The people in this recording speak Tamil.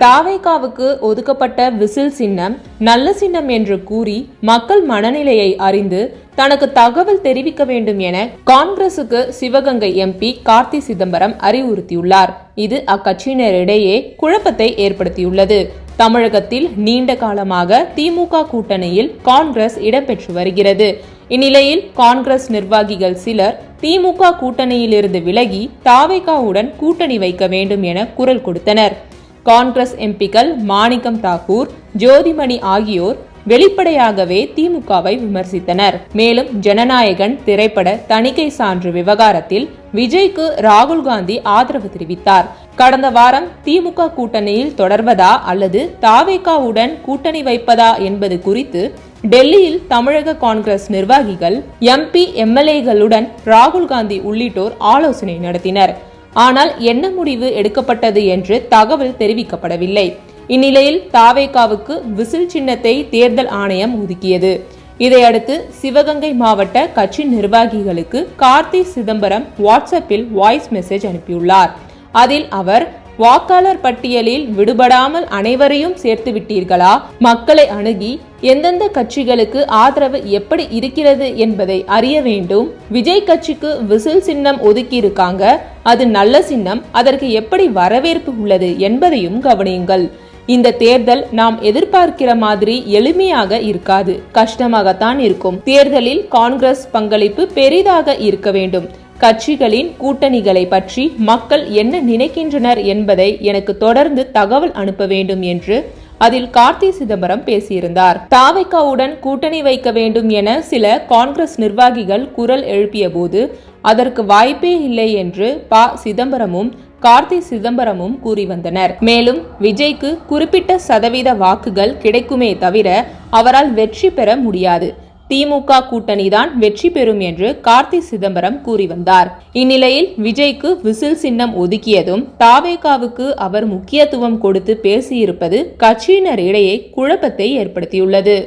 தாவேகாவுக்கு ஒதுக்கப்பட்ட விசில் சின்னம் நல்ல சின்னம் என்று கூறி மக்கள் மனநிலையை அறிந்து தனக்கு தகவல் தெரிவிக்க வேண்டும் என காங்கிரசுக்கு சிவகங்கை எம்பி கார்த்தி சிதம்பரம் அறிவுறுத்தியுள்ளார். இது அக்கட்சியினரிடையே குழப்பத்தை ஏற்படுத்தியுள்ளது. தமிழகத்தில் நீண்ட காலமாக திமுக கூட்டணியில் காங்கிரஸ் இடம்பெற்று வருகிறது. இந்நிலையில் காங்கிரஸ் நிர்வாகிகள் சிலர் திமுக கூட்டணியிலிருந்து விலகி தாவேகாவுடன் கூட்டணி வைக்க வேண்டும் என குரல் கொடுத்தனர். காங்கிரஸ் எம்பிக்கள் மாணிக்கம் தாக்கூர், ஜோதிமணி ஆகியோர் வெளிப்படையாகவே திமுகவை விமர்சித்தனர். மேலும் ஜனநாயகன் திரைப்பட தணிக்கை சான்று விவகாரத்தில் விஜய்க்கு ராகுல் காந்தி ஆதரவு தெரிவித்தார். கடந்த வாரம் திமுக கூட்டணியில் தொடர்வதா அல்லது தாவேகாவுடன் கூட்டணி வைப்பதா என்பது குறித்து டெல்லியில் தமிழக காங்கிரஸ் நிர்வாகிகள், எம்பி, எம்எல்ஏகளுடன் ராகுல் காந்தி உள்ளிட்டோர் ஆலோசனை நடத்தினர். ஆனால் என்ன முடிவு எடுக்கப்பட்டது என்று தகவல் தெரிவிக்கப்படவில்லை. இந்நிலையில் தாவேகாவுக்கு விசில் சின்னத்தை தேர்தல் ஆணையம் ஒதுக்கியது. இதையடுத்து சிவகங்கை மாவட்ட கட்சி நிர்வாகிகளுக்கு கார்த்தி சிதம்பரம் வாட்ஸ்அப்பில் வாய்ஸ் மெசேஜ் அனுப்பியுள்ளார். அதில் அவர், வாக்காளர் பட்டியலில் விடுபடாமல் அனைவரையும் சேர்த்து விட்டீர்களா? மக்களை அணுகி எந்தெந்த கட்சிகளுக்கு ஆதரவு எப்படி இருக்கிறது என்பதை அறிய வேண்டும். விஜய் கட்சிக்கு விசில் சின்னம் ஒதுக்கி இருக்காங்க, அது நல்ல சின்னம், அதற்கு எப்படி வரவேற்பு உள்ளது என்பதையும் கவனியுங்கள். இந்த தேர்தல் நாம் எதிர்பார்க்கிற மாதிரி எளிமையாக இருக்காது, கஷ்டமாகத்தான் இருக்கும். தேர்தலில் காங்கிரஸ் பங்களிப்பு பெரிதாக இருக்க வேண்டும். கட்சிகளின் கூட்டணிகளை பற்றி மக்கள் என்ன நினைக்கின்றனர் என்பதை எனக்கு தொடர்ந்து தகவல் அனுப்ப வேண்டும் என்று அதில் கார்த்தி சிதம்பரம் பேசியிருந்தார். தாவேகாவுடன் கூட்டணி வைக்க வேண்டும் என சில காங்கிரஸ் நிர்வாகிகள் குரல் எழுப்பிய போது அதற்கு வாய்ப்பே இல்லை என்று சிதம்பரமும் கார்த்தி சிதம்பரமும் கூறி வந்தனர். மேலும் விஜய்க்கு குறிப்பிட்ட சதவீத வாக்குகள் கிடைக்குமே தவிர அவரால் வெற்றி பெற முடியாது. திமுக கூட்டணிதான் வெற்றி பெறும் என்று கார்த்தி சிதம்பரம் கூறி வந்தார். இந்நிலையில் விஜய்க்கு விசில் சின்னம் ஒதுக்கியதும் தாவேகாவுக்கு அவர் முக்கியத்துவம் கொடுத்து பேசியிருப்பது கட்சியினரிடையே குழப்பத்தை ஏற்படுத்தியுள்ளது.